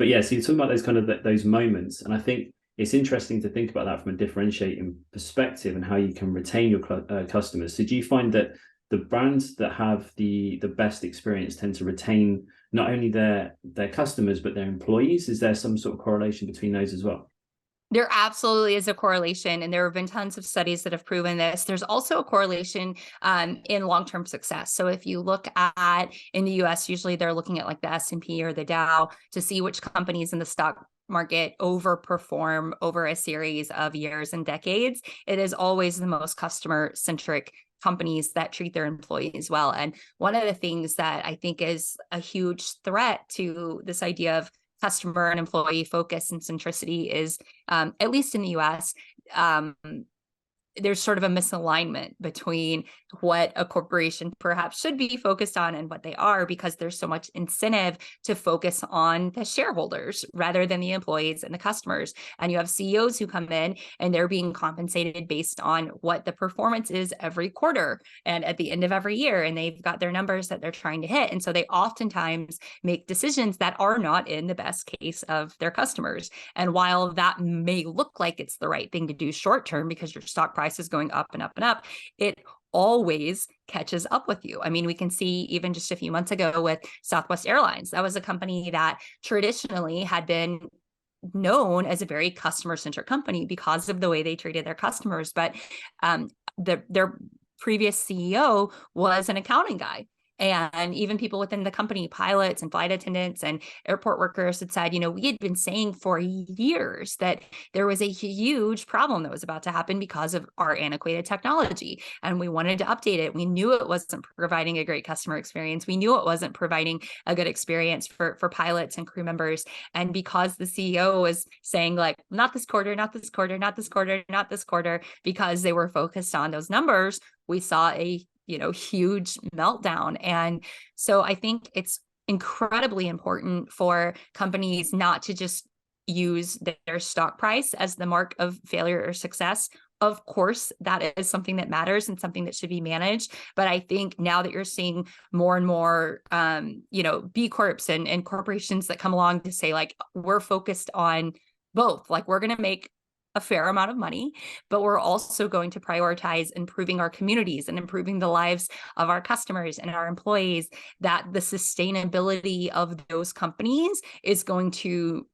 But yeah, so you're talking about those kind of those moments, and I think it's interesting to think about that from a differentiating perspective and how you can retain your customers. So do you find that the brands that have the best experience tend to retain not only their customers but their employees? Is there some sort of correlation between those as well? There absolutely is a correlation, and there have been tons of studies that have proven this. There's also a correlation in long-term success. So if you look at in the US, usually they're looking at like the S&P or the Dow to see which companies in the stock market overperform over a series of years and decades. It is always the most customer-centric companies that treat their employees well. And one of the things that I think is a huge threat to this idea of customer and employee focus and centricity is, at least in the US, there's sort of a misalignment between what a corporation perhaps should be focused on and what they are, because there's so much incentive to focus on the shareholders rather than the employees and the customers. And you have CEOs who come in and they're being compensated based on what the performance is every quarter and at the end of every year, and they've got their numbers that they're trying to hit. And so they oftentimes make decisions that are not in the best case of their customers. And while that may look like it's the right thing to do short term because your stock price is going up and up and up, it always catches up with you. I mean, we can see even just a few months ago with Southwest Airlines. That was a company that traditionally had been known as a very customer-centric company because of the way they treated their customers. But their previous CEO was an accounting guy. And even people within the company, pilots and flight attendants and airport workers had said, we had been saying for years that there was a huge problem that was about to happen because of our antiquated technology. And we wanted to update it. We knew it wasn't providing a great customer experience. We knew it wasn't providing a good experience for pilots and crew members. And because the CEO was saying like, not this quarter, not this quarter, not this quarter, not this quarter, because they were focused on those numbers, we saw a huge meltdown. And so I think it's incredibly important for companies not to just use their stock price as the mark of failure or success. Of course, that is something that matters and something that should be managed. But I think now that you're seeing more and more, B Corps and corporations that come along to say, like, we're focused on both, like, we're going to make a fair amount of money, but we're also going to prioritize improving our communities and improving the lives of our customers and our employees, that the sustainability of those companies is going to,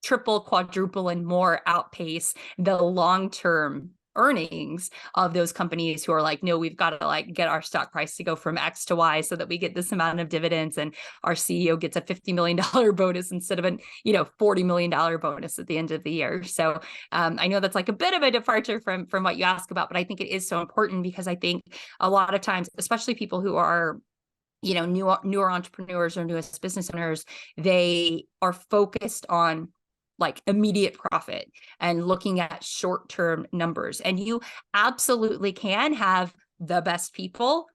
triple, quadruple, and more outpace the long-term earnings of those companies who are like, no, we've got to like get our stock price to go from X to Y so that we get this amount of dividends and our CEO gets a $50 million bonus instead of a $40 million bonus at the end of the year. So I know that's like a bit of a departure from what you asked about, but I think it is so important because I think a lot of times, especially people who are newer entrepreneurs or newest business owners, they are focused on like immediate profit and looking at short-term numbers. And you absolutely can have the best people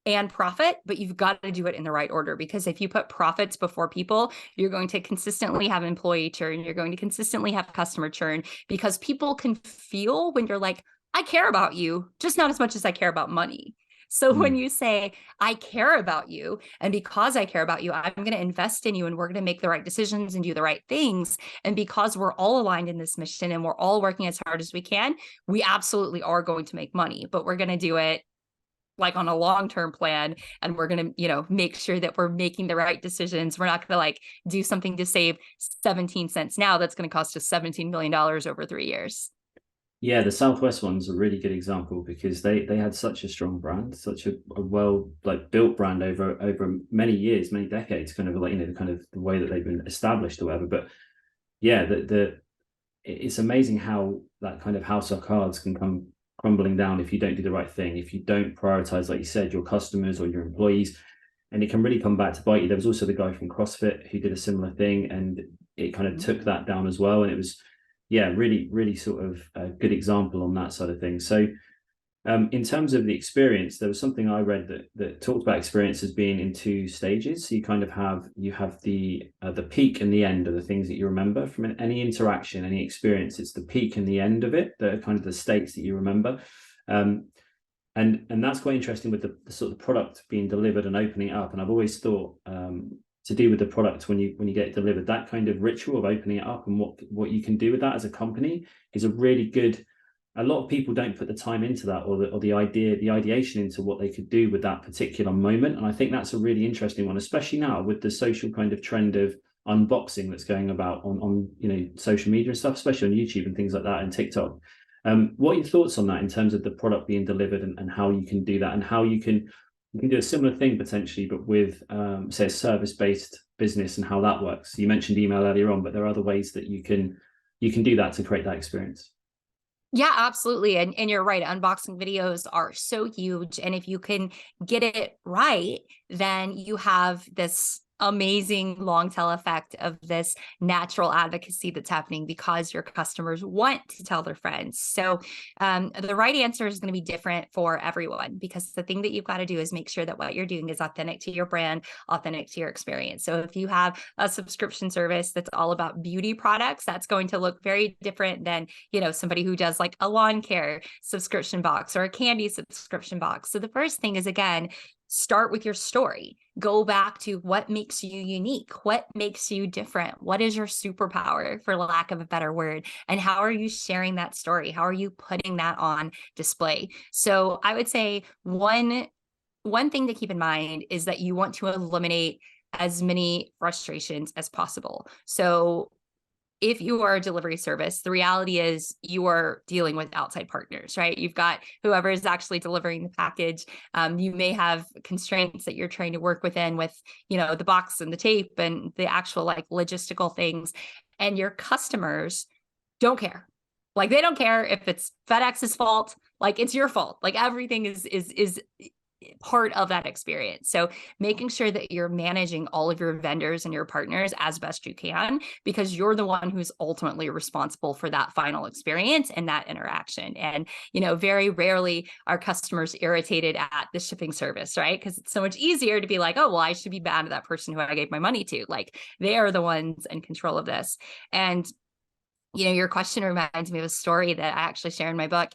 and profit, but you've got to do it in the right order, because if you put profits before people, you're going to consistently have employee churn. You're going to consistently have customer churn, because people can feel when you're like, I care about you, just not as much as I care about money. So when you say, I care about you, and because I care about you, I'm going to invest in you, and we're going to make the right decisions and do the right things. And because we're all aligned in this mission and we're all working as hard as we can, we absolutely are going to make money, but we're going to do it like on a long-term plan. And we're going to, make sure that we're making the right decisions. We're not going to like do something to save 17 cents now that's going to cost us $17 million over 3 years. Yeah, the Southwest one's a really good example because they had such a strong brand, such a well built brand over many years, many decades, kind of like kind of the way that they've been established or whatever. But yeah, it's amazing how that kind of house of cards can come crumbling down if you don't do the right thing, if you don't prioritize, like you said, your customers or your employees, and it can really come back to bite you. There was also the guy from CrossFit who did a similar thing, and it kind of took that down as well, and it was really, really sort of a good example on that side of things. So in terms of the experience, there was something I read that talked about experience as being in 2 stages. So you kind of have the peak and the end of the things that you remember from any interaction, any experience. It's the peak and the end of it that are kind of the states that you remember. And that's quite interesting with the sort of product being delivered and opening it up. And I've always thought to do with the product when you get it delivered. That kind of ritual of opening it up and what you can do with that as a company is a really good. A lot of people don't put the time into that, or the ideation into what they could do with that particular moment. And I think that's a really interesting one, especially now with the social kind of trend of unboxing that's going about on social media and stuff, especially on YouTube and things like that, and TikTok. What are your thoughts on that in terms of the product being delivered and how you can do that, and how you can do a similar thing potentially, but with say a service-based business, and how that works? You mentioned email earlier on, but there are other ways that you can do that to create that experience. Yeah, absolutely. And you're right. Unboxing videos are so huge. And if you can get it right, then you have this amazing long tail effect of this natural advocacy that's happening because your customers want to tell their friends. So the right answer is going to be different for everyone, because the thing that you've got to do is make sure that what you're doing is authentic to your brand, authentic to your experience. So if you have a subscription service that's all about beauty products, that's going to look very different than, somebody who does like a lawn care subscription box or a candy subscription box. So the first thing is, again, start with your story. Go back to what makes you unique, what makes you different, what is your superpower, for lack of a better word, and how are you sharing that story? How are you putting that on display? So I would say one thing to keep in mind is that you want to eliminate as many frustrations as possible. So if you are a delivery service, the reality is you are dealing with outside partners, right? You've got whoever is actually delivering the package. You may have constraints that you're trying to work within with, the box and the tape and the actual like logistical things. And your customers don't care. Like, they don't care if it's FedEx's fault. Like, it's your fault. Like, everything is part of that experience. So making sure that you're managing all of your vendors and your partners as best you can, because you're the one who's ultimately responsible for that final experience and that interaction. And, very rarely are customers irritated at the shipping service, right? Because it's so much easier to be like, oh, well, I should be mad at that person who I gave my money to. Like, they are the ones in control of this. And your question reminds me of a story that I actually share in my book.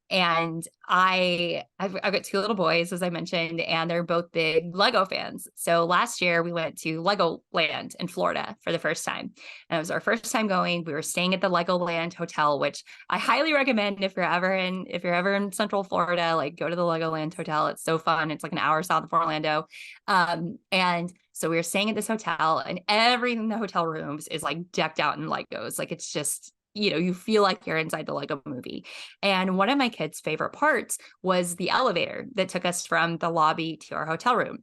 And I've got two little boys, as I mentioned, and they're both big Lego fans. So last year we went to Legoland in Florida for the first time. And it was our first time going. We were staying at the Legoland Hotel, which I highly recommend if you're ever in Central Florida, like, go to the Legoland Hotel. It's so fun. It's like an hour south of Orlando. And so we were staying at this hotel, and everything in the hotel rooms is like decked out in Legos. Like, it's just, you feel like you're inside the Lego movie. And one of my kids' favorite parts was the elevator that took us from the lobby to our hotel room.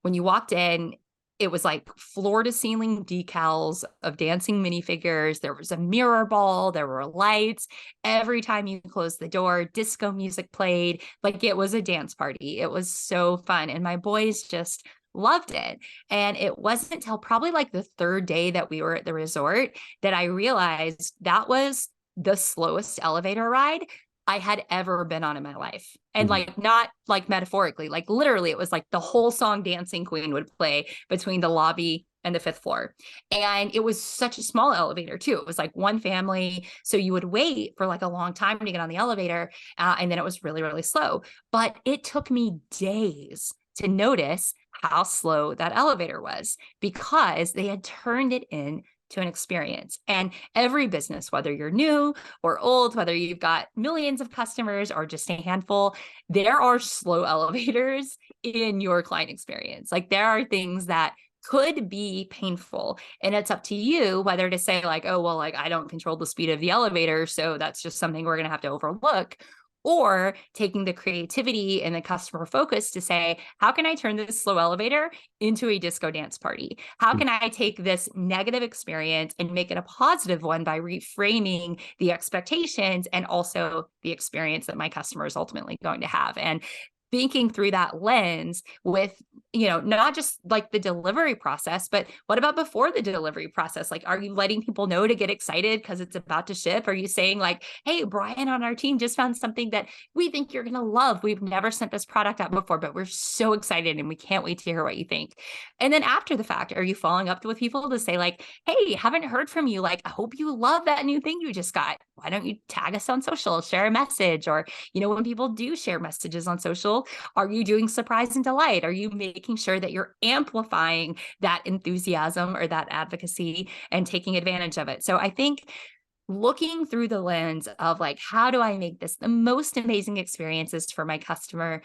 When you walked in, it was like floor to ceiling decals of dancing minifigures. There was a mirror ball. There were lights. Every time you closed the door, disco music played. Like, it was a dance party. It was so fun. And my boys just loved it. And it wasn't until probably like the third day that we were at the resort that I realized that was the slowest elevator ride I had ever been on in my life. And like, not like metaphorically, like literally, it was like the whole song Dancing Queen would play between the lobby and the fifth floor. And it was such a small elevator too. It was like one family. So you would wait for like a long time to get on the elevator. And then it was really, really slow. But it took me days to notice how slow that elevator was, because they had turned it in to an experience. And every business, whether you're new or old, whether you've got millions of customers or just a handful, there are slow elevators in your client experience. Like, there are things that could be painful, and it's up to you whether to say like, oh, well, like, I don't control the speed of the elevator, so that's just something we're going to have to overlook. Or taking the creativity and the customer focus to say, how can I turn this slow elevator into a disco dance party? How can I take this negative experience and make it a positive one by reframing the expectations and also the experience that my customer is ultimately going to have? And thinking through that lens with, not just like the delivery process, but what about before the delivery process? Like, are you letting people know to get excited because it's about to ship? Are you saying like, hey, Brian on our team just found something that we think you're going to love. We've never sent this product out before, but we're so excited and we can't wait to hear what you think. And then after the fact, are you following up with people to say like, hey, haven't heard from you. Like, I hope you love that new thing you just got. Why don't you tag us on social, share a message? Or, when people do share messages on social, feel? Are you doing surprise and delight? Are you making sure that you're amplifying that enthusiasm or that advocacy and taking advantage of it? So I think looking through the lens of like, how do I make this the most amazing experiences for my customer?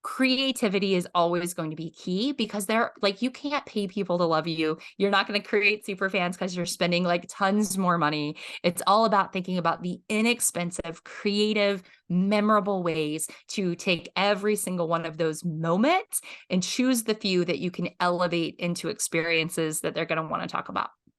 Creativity is always going to be key, because they're like, you can't pay people to love you. You're not going to create super fans because you're spending like tons more money. It's all about thinking about the inexpensive, creative, memorable ways to take every single one of those moments and choose the few that you can elevate into experiences that they're going to want to talk about.